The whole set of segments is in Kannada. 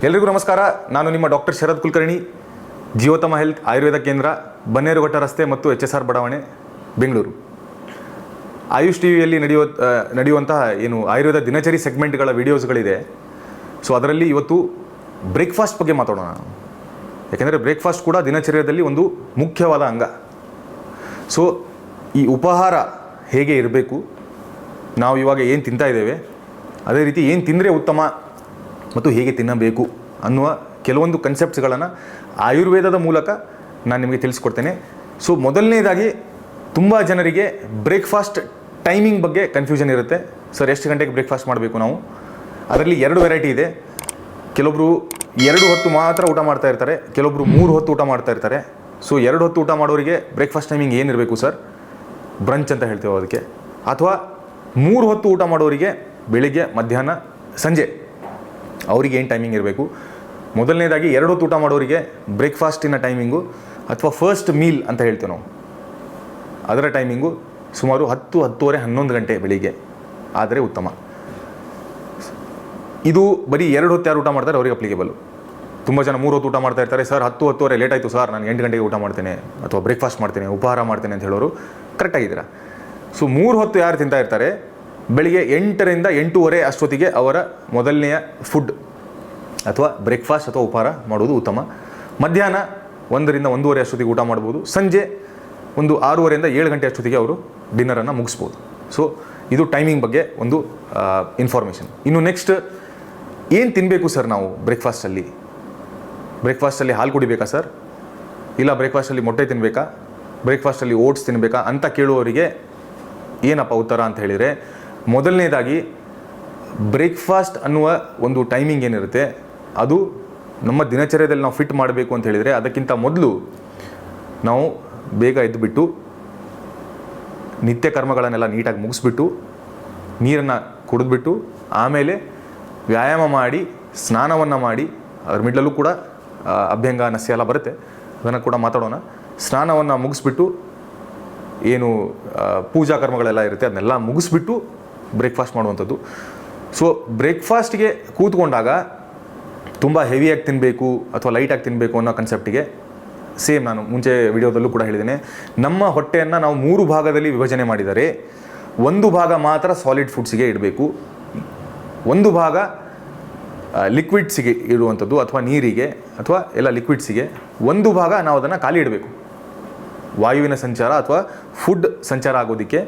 ಎಲ್ರಿಗೂ ನಮಸ್ಕಾರ. ನಾನು ನಿಮ್ಮ ಡಾಕ್ಟರ್ ಶರದ್ ಕುಲಕರ್ಣಿ, ಜೀವೋತ್ತಮ ಹೆಲ್ತ್ ಆಯುರ್ವೇದ ಕೇಂದ್ರ, ಬನ್ನೇರುಘಟ್ಟ ರಸ್ತೆ ಮತ್ತು HSR ಬಡಾವಣೆ, ಬೆಂಗಳೂರು. ಆಯುಷ್ ಟಿವಿಯಲ್ಲಿ ನಡೆಯುವಂತಹ ಏನು ಆಯುರ್ವೇದ ದಿನಚರಿ ಸೆಗ್ಮೆಂಟ್ಗಳ ವಿಡಿಯೋಸ್ಗಳಿದೆ. ಸೊ ಅದರಲ್ಲಿ ಇವತ್ತು ಬ್ರೇಕ್ಫಾಸ್ಟ್ ಬಗ್ಗೆ ಮಾತಾಡೋಣ. ಯಾಕೆಂದರೆ ಬ್ರೇಕ್ಫಾಸ್ಟ್ ಕೂಡ ದಿನಚರ್ಯದಲ್ಲಿ ಒಂದು ಮುಖ್ಯವಾದ ಅಂಗ. ಸೊ ಈ ಉಪಹಾರ ಹೇಗೆ ಇರಬೇಕು, ನಾವು ಇವಾಗ ಏನು ತಿಂತಾ ಇದ್ದೇವೆ, ಅದೇ ರೀತಿ ಏನು ತಿಂದರೆ ಉತ್ತಮ ಮತ್ತು ಹೇಗೆ ತಿನ್ನಬೇಕು ಅನ್ನುವ ಕೆಲವೊಂದು ಕನ್ಸೆಪ್ಟ್ಸ್ಗಳನ್ನು ಆಯುರ್ವೇದದ ಮೂಲಕ ನಾನು ನಿಮಗೆ ತಿಳಿಸ್ಕೊಡ್ತೇನೆ. ಸೊ ಮೊದಲನೇದಾಗಿ ತುಂಬ ಜನರಿಗೆ ಬ್ರೇಕ್ಫಾಸ್ಟ್ ಟೈಮಿಂಗ್ ಬಗ್ಗೆ ಕನ್ಫ್ಯೂಷನ್ ಇರುತ್ತೆ. ಸರ್, ಎಷ್ಟು ಗಂಟೆಗೆ ಬ್ರೇಕ್ಫಾಸ್ಟ್ ಮಾಡಬೇಕು ನಾವು? ಅದರಲ್ಲಿ 2 ವೆರೈಟಿ ಇದೆ. ಕೆಲವೊಬ್ಬರು 2 ಹೊತ್ತು ಮಾತ್ರ ಊಟ ಮಾಡ್ತಾ ಇರ್ತಾರೆ, ಕೆಲವೊಬ್ಬರು 3 ಹೊತ್ತು ಊಟ ಮಾಡ್ತಾ ಇರ್ತಾರೆ. ಸೊ 2 ಹೊತ್ತು ಊಟ ಮಾಡೋರಿಗೆ ಬ್ರೇಕ್ಫಾಸ್ಟ್ ಟೈಮಿಂಗ್ ಏನಿರಬೇಕು ಸರ್? ಬ್ರಂಚ್ ಅಂತ ಹೇಳ್ತೇವೆ ಅದಕ್ಕೆ. ಅಥವಾ 3 ಹೊತ್ತು ಊಟ ಮಾಡೋರಿಗೆ ಬೆಳಿಗ್ಗೆ, ಮಧ್ಯಾಹ್ನ, ಸಂಜೆ ಅವರಿಗೆ ಏನು ಟೈಮಿಂಗ್ ಇರಬೇಕು? ಮೊದಲನೇದಾಗಿ 2 ಹೊತ್ತು ಊಟ ಮಾಡೋರಿಗೆ ಬ್ರೇಕ್ಫಾಸ್ಟಿನ ಟೈಮಿಂಗು ಅಥವಾ ಫಸ್ಟ್ ಮೀಲ್ ಅಂತ ಹೇಳ್ತೇವೆ ನಾವು, ಅದರ ಟೈಮಿಂಗು ಸುಮಾರು 10, 10:30, 11 ಗಂಟೆ ಬೆಳಿಗ್ಗೆ ಆದರೆ ಉತ್ತಮ. ಇದು ಬರೀ 2 ಹೊತ್ತು ಯಾರು ಊಟ ಮಾಡ್ತಾರೆ ಅವರಿಗೆ ಅಪ್ಲಿಕೇಬಲ್. ತುಂಬ ಜನ 3 ಹೊತ್ತು ಊಟ ಮಾಡ್ತಾ ಇರ್ತಾರೆ. ಸರ್ 10, 10:30 ಲೇಟ್ ಆಯಿತು ಸರ್, ನಾನು 8 ಗಂಟೆಗೆ ಊಟ ಮಾಡ್ತೇನೆ ಅಥವಾ ಬ್ರೇಕ್ಫಾಸ್ಟ್ ಮಾಡ್ತೇನೆ, ಉಪಹಾರ ಮಾಡ್ತೇನೆ ಅಂತ ಹೇಳೋರು ಕರೆಕ್ಟಾಗಿದ್ದೀರಾ. ಸೊ 3 ಹೊತ್ತು ಯಾರು ತಿಂತಾ ಇರ್ತಾರೆ, ಬೆಳಿಗ್ಗೆ 8ರಿಂದ 8:30 ಅಷ್ಟೊತ್ತಿಗೆ ಅವರ ಮೊದಲನೆಯ ಫುಡ್ ಅಥವಾ ಬ್ರೇಕ್ಫಾಸ್ಟ್ ಅಥವಾ ಉಪಹಾರ ಮಾಡೋದು ಉತ್ತಮ. ಮಧ್ಯಾಹ್ನ 1ರಿಂದ 1:30 ಅಷ್ಟೊತ್ತಿಗೆ ಊಟ ಮಾಡ್ಬೋದು. ಸಂಜೆ ಒಂದು 6:30ರಿಂದ 7 ಗಂಟೆ ಅಷ್ಟೊತ್ತಿಗೆ ಅವರು ಡಿನ್ನರನ್ನು ಮುಗಿಸ್ಬೋದು. ಸೊ ಇದು ಟೈಮಿಂಗ್ ಬಗ್ಗೆ ಒಂದು ಇನ್ಫಾರ್ಮೇಷನ್. ಇನ್ನು ನೆಕ್ಸ್ಟ್, ಏನು ತಿನ್ನಬೇಕು ಸರ್ ನಾವು ಬ್ರೇಕ್ಫಾಸ್ಟಲ್ಲಿ? ಬ್ರೇಕ್ಫಾಸ್ಟಲ್ಲಿ ಹಾಲು ಕುಡಿಬೇಕಾ ಸರ್? ಇಲ್ಲ ಬ್ರೇಕ್ಫಾಸ್ಟಲ್ಲಿ ಮೊಟ್ಟೆ ತಿನ್ನಬೇಕಾ? ಬ್ರೇಕ್ಫಾಸ್ಟಲ್ಲಿ ಓಟ್ಸ್ ತಿನ್ನಬೇಕಾ ಅಂತ ಕೇಳುವವರಿಗೆ ಏನಪ್ಪ ಉತ್ತರ ಅಂತ ಹೇಳಿದರೆ, ಮೊದಲನೇದಾಗಿ ಬ್ರೇಕ್ಫಾಸ್ಟ್ ಅನ್ನುವ ಒಂದು ಟೈಮಿಂಗ್ ಏನಿರುತ್ತೆ ಅದು ನಮ್ಮ ದಿನಚರ್ಯದಲ್ಲಿ ನಾವು ಫಿಟ್ ಮಾಡಬೇಕು ಅಂತ ಹೇಳಿದರೆ, ಅದಕ್ಕಿಂತ ಮೊದಲು ನಾವು ಬೇಗ ಎದ್ದುಬಿಟ್ಟು ನಿತ್ಯ ಕರ್ಮಗಳನ್ನೆಲ್ಲ ನೀಟಾಗಿ ಮುಗಿಸ್ಬಿಟ್ಟು ನೀರನ್ನು ಕುಡಿದ್ಬಿಟ್ಟು ಆಮೇಲೆ ವ್ಯಾಯಾಮ ಮಾಡಿ ಸ್ನಾನವನ್ನು ಮಾಡಿ, ಅದ್ರ ಮಿಡ್ಲಲ್ಲೂ ಕೂಡ ಅಭ್ಯಂಗ, ನಸ್ಯ ಎಲ್ಲ ಬರುತ್ತೆ, ಅದನ್ನು ಕೂಡ ಮಾತಾಡೋಣ. ಸ್ನಾನವನ್ನು ಮುಗಿಸ್ಬಿಟ್ಟು ಏನು ಪೂಜಾ ಕರ್ಮಗಳೆಲ್ಲ ಇರುತ್ತೆ ಅದನ್ನೆಲ್ಲ ಮುಗಿಸ್ಬಿಟ್ಟು ಬ್ರೇಕ್ಫಾಸ್ಟ್ ಮಾಡುವಂಥದ್ದು. ಸೊ ಬ್ರೇಕ್ಫಾಸ್ಟ್ಗೆ ಕೂತ್ಕೊಂಡಾಗ ತುಂಬ ಹೆವಿಯಾಗಿ ತಿನ್ನಬೇಕು ಅಥವಾ ಲೈಟಾಗಿ ತಿನ್ನಬೇಕು ಅನ್ನೋ ಕನ್ಸೆಪ್ಟಿಗೆ ಸೇಮ್ ನಾನು ಮುಂಚೆ ವಿಡಿಯೋದಲ್ಲೂ ಕೂಡ ಹೇಳಿದ್ದೇನೆ, ನಮ್ಮ ಹೊಟ್ಟೆಯನ್ನು ನಾವು 3 ಭಾಗದಲ್ಲಿ ವಿಭಜನೆ ಮಾಡಿದರೆ 1 ಭಾಗ ಮಾತ್ರ ಸಾಲಿಡ್ ಫುಡ್ಸಿಗೆ ಇಡಬೇಕು, 1 ಭಾಗ ಲಿಕ್ವಿಡ್ಸಿಗೆ ಇಡುವಂಥದ್ದು ಅಥವಾ ನೀರಿಗೆ ಅಥವಾ ಎಲ್ಲ ಲಿಕ್ವಿಡ್ಸಿಗೆ, 1 ಭಾಗ ನಾವು ಅದನ್ನು ಖಾಲಿ ಇಡಬೇಕು. ವಾಯುವಿನ ಸಂಚಾರ ಅಥವಾ ಫುಡ್ ಸಂಚಾರ ಆಗೋದಕ್ಕೆ,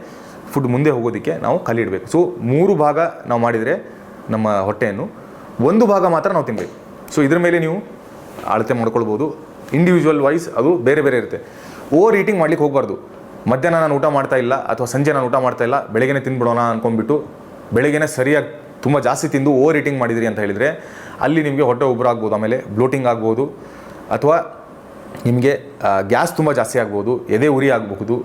ಫುಡ್ ಮುಂದೆ ಹೋಗೋದಕ್ಕೆ ನಾವು ಖಾಲಿ ಇಡಬೇಕು. ಸೊ 3 ಭಾಗ ನಾವು ಮಾಡಿದರೆ ನಮ್ಮ ಹೊಟ್ಟೆಯನ್ನು, 1 ಭಾಗ ಮಾತ್ರ ನಾವು ತಿನ್ನಬೇಕು. ಸೊ ಇದ್ರ ಮೇಲೆ ನೀವು ಅಳತೆ ಮಾಡ್ಕೊಳ್ಬೋದು. ಇಂಡಿವಿಜುವಲ್ ವೈಸ್ ಅದು ಬೇರೆ ಬೇರೆ ಇರುತ್ತೆ. ಓವರ್ ಈಟಿಂಗ್ ಮಾಡ್ಲಿಕ್ಕೆ ಹೋಗಬಾರ್ದು. ಮಧ್ಯಾಹ್ನ ನಾನು ಊಟ ಮಾಡ್ತಾ ಇಲ್ಲ ಅಥವಾ ಸಂಜೆ ನಾನು ಊಟ ಮಾಡ್ತಾ ಇಲ್ಲ, ಬೆಳಗ್ಗೆನೇ ತಿಂದ್ಬಿಡೋಣ ಅಂದ್ಕೊಂಡ್ಬಿಟ್ಟು ಬೆಳಗ್ಗೆನೇ ಸರಿಯಾಗಿ ತುಂಬ ಜಾಸ್ತಿ ತಿಂದು ಓವರ್ ಈಟಿಂಗ್ ಮಾಡಿದಿರಿ ಅಂತ ಹೇಳಿದರೆ ಅಲ್ಲಿ ನಿಮಗೆ ಹೊಟ್ಟೆ ಉಬ್ಬರ ಆಗ್ಬೋದು, ಆಮೇಲೆ ಬ್ಲೋಟಿಂಗ್ ಆಗ್ಬೋದು, ಅಥವಾ ನಿಮಗೆ ಗ್ಯಾಸ್ ತುಂಬ ಜಾಸ್ತಿ ಆಗ್ಬೋದು, ಎದೆ ಉರಿ ಆಗಬಹುದು,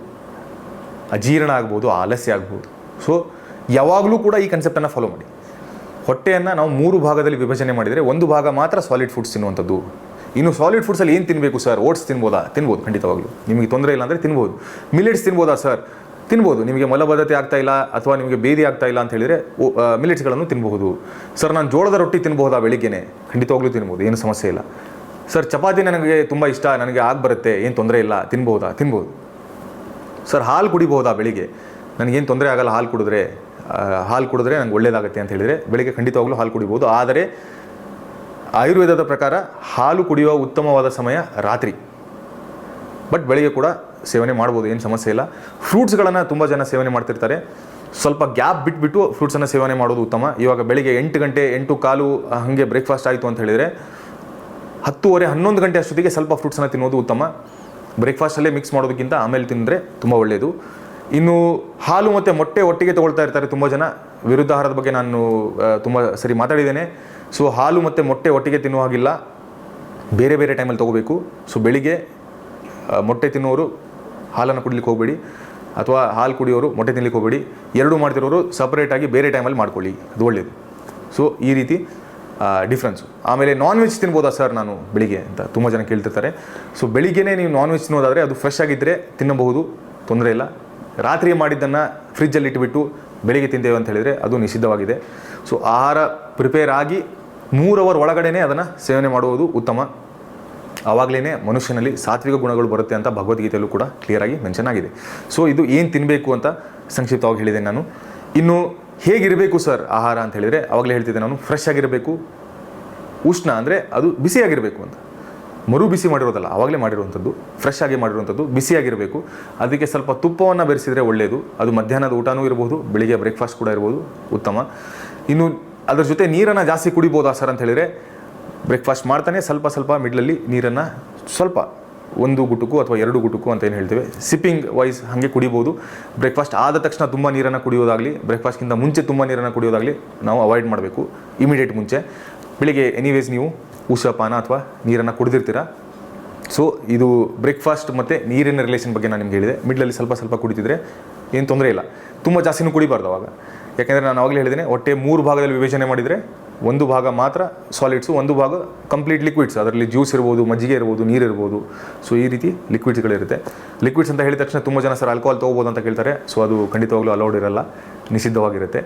ಅಜೀರ್ಣ ಆಗ್ಬೋದು, ಆಲಸ್ಯ ಆಗ್ಬೋದು. ಸೊ ಯಾವಾಗಲೂ ಕೂಡ ಈ ಕನ್ಸೆಪ್ಟನ್ನು ಫಾಲೋ ಮಾಡಿ. ಹೊಟ್ಟೆಯನ್ನು ನಾವು 3 ಭಾಗದಲ್ಲಿ ವಿಭಜನೆ ಮಾಡಿದರೆ 1 ಭಾಗ ಮಾತ್ರ ಸಾಲಿಡ್ ಫುಡ್ಸ್ ತಿನ್ನುವಂಥದ್ದು. ಇನ್ನು ಸಾಲಿಡ್ ಫುಡ್ಸಲ್ಲಿ ಏನು ತಿನ್ನಬೇಕು ಸರ್? ಓಟ್ಸ್ ತಿನ್ಬೋದಾ? ತಿನ್ಬೋದು, ಖಂಡಿತವಾಗ್ಲೂ. ನಿಮಗೆ ತೊಂದರೆ ಇಲ್ಲ ಅಂದರೆ ತಿನ್ಬೋದು. ಮಿಲೆಟ್ಸ್ ತಿನ್ಬೋದಾ ಸರ್? ತಿನ್ಬೋದು. ನಿಮಗೆ ಮಲಬದ್ಧತೆ ಆಗ್ತಾ ಇಲ್ಲ ಅಥವಾ ನಿಮಗೆ ಬೇದಿ ಆಗ್ತಾ ಇಲ್ಲ ಅಂತ ಹೇಳಿದರೆ ಮಿಲೆಟ್ಸ್ಗಳನ್ನು ತಿನ್ನಬಹುದು. ಸರ್, ನಾನು ಜೋಳದ ರೊಟ್ಟಿ ತಿನ್ಬಹುದಾ ಬೆಳಿಗ್ಗೆನೆ? ಖಂಡಿತವಾಗ್ಲೂ ತಿನ್ಬೋದು, ಏನು ಸಮಸ್ಯೆ ಇಲ್ಲ. ಸರ್, ಚಪಾತಿ ನನಗೆ ತುಂಬ ಇಷ್ಟ, ನನಗೆ ಬರುತ್ತೆ, ಏನು ತೊಂದರೆ ಇಲ್ಲ, ತಿನ್ಬೋದಾ? ತಿನ್ಬೋದು. ಸರ್, ಹಾಲು ಕುಡಿಬಹುದಾ ಬೆಳಿಗ್ಗೆ? ನನಗೇನು ತೊಂದರೆ ಆಗಲ್ಲ ಹಾಲು ಕುಡಿದ್ರೆ ನನಗೆ ಒಳ್ಳೆಯದಾಗುತ್ತೆ ಅಂತ ಹೇಳಿದರೆ ಬೆಳಿಗ್ಗೆ ಖಂಡಿತವಾಗ್ಲೂ ಹಾಲು ಕುಡಿಬೋದು. ಆದರೆ ಆಯುರ್ವೇದದ ಪ್ರಕಾರ ಹಾಲು ಕುಡಿಯುವ ಉತ್ತಮವಾದ ಸಮಯ ರಾತ್ರಿ, ಬಟ್ ಬೆಳಿಗ್ಗೆ ಕೂಡ ಸೇವನೆ ಮಾಡ್ಬೋದು, ಏನು ಸಮಸ್ಯೆ ಇಲ್ಲ. ಫ್ರೂಟ್ಸ್ಗಳನ್ನು ತುಂಬ ಜನ ಸೇವನೆ ಮಾಡ್ತಿರ್ತಾರೆ. ಸ್ವಲ್ಪ ಗ್ಯಾಪ್ ಬಿಟ್ಬಿಟ್ಟು ಫ್ರೂಟ್ಸನ್ನು ಸೇವನೆ ಮಾಡೋದು ಉತ್ತಮ. ಇವಾಗ ಬೆಳಿಗ್ಗೆ 8 ಗಂಟೆ 8:15 ಹಾಗೆ ಬ್ರೇಕ್ಫಾಸ್ಟ್ ಆಯಿತು ಅಂತ ಹೇಳಿದರೆ 10:30, 11 ಗಂಟೆ ಅಷ್ಟೊತ್ತಿಗೆ ಸ್ವಲ್ಪ ಫ್ರೂಟ್ಸನ್ನು ತಿನ್ನೋದು ಉತ್ತಮ. ಬ್ರೇಕ್ಫಾಸ್ಟಲ್ಲೇ ಮಿಕ್ಸ್ ಮಾಡೋದಕ್ಕಿಂತ ಆಮೇಲೆ ತಿಂದರೆ ತುಂಬ ಒಳ್ಳೆಯದು. ಇನ್ನು ಹಾಲು ಮತ್ತು ಮೊಟ್ಟೆ ಒಟ್ಟಿಗೆ ತೊಗೊಳ್ತಾ ಇರ್ತಾರೆ ತುಂಬ ಜನ. ವಿರುದ್ಧ ಆಹಾರದ ಬಗ್ಗೆ ನಾನು ತುಂಬ ಸರಿ ಮಾತಾಡಿದ್ದೇನೆ. ಸೊ ಹಾಲು ಮತ್ತು ಮೊಟ್ಟೆ ಒಟ್ಟಿಗೆ ತಿನ್ನುವ ಹಾಗಿಲ್ಲ, ಬೇರೆ ಬೇರೆ ಟೈಮಲ್ಲಿ ತೊಗೋಬೇಕು. ಸೊ ಬೆಳಿಗ್ಗೆ ಮೊಟ್ಟೆ ತಿನ್ನೋರು ಹಾಲನ್ನು ಕುಡಿಲಿಕ್ಕೆ ಹೋಗಬೇಡಿ, ಅಥವಾ ಹಾಲು ಕುಡಿಯೋರು ಮೊಟ್ಟೆ ತಿನ್ನಲಿಕ್ಕೆ ಹೋಗಬೇಡಿ. 2 ಮಾಡ್ತಿರೋರು ಸಪ್ರೇಟಾಗಿ ಬೇರೆ ಟೈಮಲ್ಲಿ ಮಾಡ್ಕೊಳ್ಳಿ, ಅದು ಒಳ್ಳೆಯದು. ಸೊ ಈ ರೀತಿ ಡಿಫ್ರೆನ್ಸು. ಆಮೇಲೆ ನಾನ್ ವೆಜ್ ತಿನ್ಬೋದಾ ಸರ್ ನಾನು ಬೆಳಿಗ್ಗೆ ಅಂತ ತುಂಬ ಜನ ಕೇಳ್ತಿರ್ತಾರೆ. ಸೊ ಬೆಳಿಗ್ಗೆನೇ ನೀವು ನಾನ್ ವೆಜ್ ತಿನ್ನೋದಾದರೆ ಅದು ಫ್ರೆಶ್ ಆಗಿದ್ದರೆ ತಿನ್ನಬಹುದು, ತೊಂದರೆ ಇಲ್ಲ. ರಾತ್ರಿ ಮಾಡಿದ್ದನ್ನು ಫ್ರಿಜ್ಜಲ್ಲಿ ಇಟ್ಟುಬಿಟ್ಟು ಬೆಳಿಗ್ಗೆ ತಿಂತೇವೆ ಅಂತ ಹೇಳಿದರೆ ಅದು ನಿಷಿದ್ಧವಾಗಿದೆ. ಸೊ ಆಹಾರ ಪ್ರಿಪೇರ್ ಆಗಿ 3 ಅವರ್ ಒಳಗಡೆನೇ ಅದನ್ನು ಸೇವನೆ ಮಾಡುವುದು ಉತ್ತಮ. ಆವಾಗಲೇ ಮನುಷ್ಯನಲ್ಲಿ ಸಾತ್ವಿಕ ಗುಣಗಳು ಬರುತ್ತೆ ಅಂತ ಭಗವದ್ಗೀತೆಯಲ್ಲೂ ಕೂಡ ಕ್ಲಿಯರಾಗಿ ಮೆನ್ಷನ್ ಆಗಿದೆ. ಸೊ ಇದು ಏನು ತಿನ್ನಬೇಕು ಅಂತ ಸಂಕ್ಷಿಪ್ತವಾಗಿ ಹೇಳಿದೆ ನಾನು. ಇನ್ನು ಹೇಗಿರಬೇಕು ಸರ್ ಆಹಾರ ಅಂತ ಹೇಳಿದರೆ, ಆವಾಗಲೇ ಹೇಳ್ತಿದ್ದೆ ನಾನು, ಫ್ರೆಶ್ ಆಗಿರಬೇಕು, ಉಷ್ಣ ಅಂದರೆ ಅದು ಬಿಸಿಯಾಗಿರಬೇಕು ಅಂತ, ಮರು ಬಿಸಿ ಮಾಡಿರೋದಲ್ಲ, ಆವಾಗಲೇ ಮಾಡಿರುವಂಥದ್ದು, ಫ್ರೆಶ್ ಆಗಿ ಮಾಡಿರುವಂಥದ್ದು, ಬಿಸಿಯಾಗಿರಬೇಕು. ಅದಕ್ಕೆ ಸ್ವಲ್ಪ ತುಪ್ಪವನ್ನು ಬೆರೆಸಿದರೆ ಒಳ್ಳೆಯದು. ಅದು ಮಧ್ಯಾಹ್ನದ ಊಟನೂ ಇರ್ಬೋದು, ಬೆಳಿಗ್ಗೆ ಬ್ರೇಕ್ಫಾಸ್ಟ್ ಕೂಡ ಇರ್ಬೋದು, ಉತ್ತಮ. ಇನ್ನು ಅದ್ರ ಜೊತೆ ನೀರನ್ನು ಜಾಸ್ತಿ ಕುಡಿಬೋದಾ ಸರ್ ಅಂತ ಹೇಳಿದರೆ, ಬ್ರೇಕ್ಫಾಸ್ಟ್ ಮಾಡ್ತಾನೆ ಸ್ವಲ್ಪ ಮಿಡ್ಲಲ್ಲಿ ನೀರನ್ನು ಸ್ವಲ್ಪ 1 ಗುಟುಕು ಅಥವಾ 2 ಗುಟುಕು ಅಂತ ಏನು ಹೇಳ್ತೇವೆ, ಸಿಪ್ಪಿಂಗ್ ವೈಸ್ ಹಾಗೆ ಕುಡಿಬೋದು. ಬ್ರೇಕ್ಫಾಸ್ಟ್ ಆದ ತಕ್ಷಣ ತುಂಬ ನೀರನ್ನು ಕುಡಿಯೋದಾಗಲಿ, ಬ್ರೇಕ್ಫಾಸ್ಟ್ಗಿಂತ ಮುಂಚೆ ತುಂಬ ನೀರನ್ನು ಕುಡಿಯೋದಾಗಲಿ ನಾವು ಅವಾಯ್ಡ್ ಮಾಡಬೇಕು, ಇಮಿಡಿಯೇಟ್ ಮುಂಚೆ. ಬೆಳಿಗ್ಗೆ ಎನಿವೇಸ್ ನೀವು ಉಷಪಾನ ಅಥವಾ ನೀರನ್ನು ಕುಡಿದಿರ್ತೀರ. ಸೊ ಇದು ಬ್ರೇಕ್ಫಾಸ್ಟ್ ಮತ್ತು ನೀರಿನ ರಿಲೇಷನ್ ಬಗ್ಗೆ ನಾನು ನಿಮ್ಗೆ ಹೇಳಿದೆ. ಮಿಡ್ಲಲ್ಲಿ ಸ್ವಲ್ಪ ಕುಡಿತಿದ್ರೆ ಏನು ತೊಂದರೆ ಇಲ್ಲ. ತುಂಬ ಜಾಸ್ತಿನೂ ಕುಡಿಬಾರ್ದು ಅವಾಗ, ಯಾಕೆಂದರೆ ನಾನು ಆವಾಗಲೇ ಹೇಳಿದ್ದೇನೆ, ಹೊಟ್ಟೆ 3 ಭಾಗದಲ್ಲಿ ವಿಭಜನೆ ಮಾಡಿದರೆ 1 ಭಾಗ ಮಾತ್ರ ಸಾಲಿಡ್ಸು, 1 ಭಾಗ ಕಂಪ್ಲೀಟ್ ಲಿಕ್ವಿಡ್ಸ್. ಅದರಲ್ಲಿ ಜ್ಯೂಸ್ ಇರ್ಬೋದು, ಮಜ್ಜಿಗೆ ಇರ್ಬೋದು, ನೀರು ಇರ್ಬೋದು. ಸೊ ಈ ರೀತಿ ಲಿಕ್ವಿಡ್ಸ್ಗಳಿರುತ್ತೆ. ಲಿಕ್ವಿಡ್ಸ್ ಅಂತ ಹೇಳಿದ ತಕ್ಷಣ ತುಂಬ ಜನ ಸರ್ ಆಲ್ಕೋಹಾಲ್ ತೊಗೋಬೋದು ಅಂತ ಕೇಳ್ತಾರೆ. ಸೊ ಅದು ಖಂಡಿತವಾಗ್ಲೂ ಅಲೌಡ್ ಇರಲ್ಲ, ನಿಷಿದ್ಧವಾಗಿರುತ್ತೆ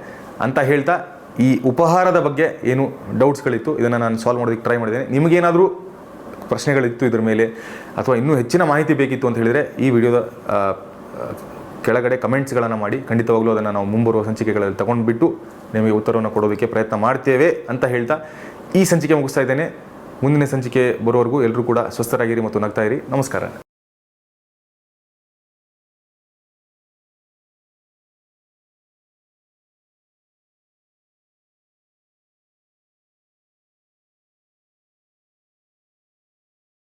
ಅಂತ ಹೇಳ್ತಾ, ಈ ಉಪಹಾರದ ಬಗ್ಗೆ ಏನು ಡೌಟ್ಸ್ಗಳಿತ್ತು ಇದನ್ನು ನಾನು ಸಾಲ್ವ್ ಮಾಡೋದಕ್ಕೆ ಟ್ರೈ ಮಾಡಿದ್ದೇನೆ. ನಿಮಗೇನಾದರೂ ಪ್ರಶ್ನೆಗಳಿತ್ತು ಇದ್ರ ಮೇಲೆ, ಅಥವಾ ಇನ್ನೂ ಹೆಚ್ಚಿನ ಮಾಹಿತಿ ಬೇಕಿತ್ತು ಅಂತ ಹೇಳಿದರೆ ಈ ವಿಡಿಯೋದ ಕೆಳಗಡೆ ಕಮೆಂಟ್ಸ್ಗಳನ್ನು ಮಾಡಿ, ಖಂಡಿತವಾಗ್ಲೂ ಅದನ್ನು ನಾವು ಮುಂಬರುವ ಸಂಚಿಕೆಗಳಲ್ಲಿ ತಗೊಂಡ್ಬಿಟ್ಟು ನಿಮಗೆ ಉತ್ತರವನ್ನು ಕೊಡೋದಕ್ಕೆ ಪ್ರಯತ್ನ ಮಾಡ್ತೇವೆ ಅಂತ ಹೇಳ್ತಾ ಈ ಸಂಚಿಕೆ ಮುಗಿಸ್ತಾ ಇದ್ದೇನೆ. ಮುಂದಿನ ಸಂಚಿಕೆ ಬರೋವರೆಗೂ ಎಲ್ಲರೂ ಕೂಡ ಸ್ವಸ್ಥರಾಗಿರಿ ಮತ್ತು ನಗ್ತಾ ಇರಿ. ನಮಸ್ಕಾರ.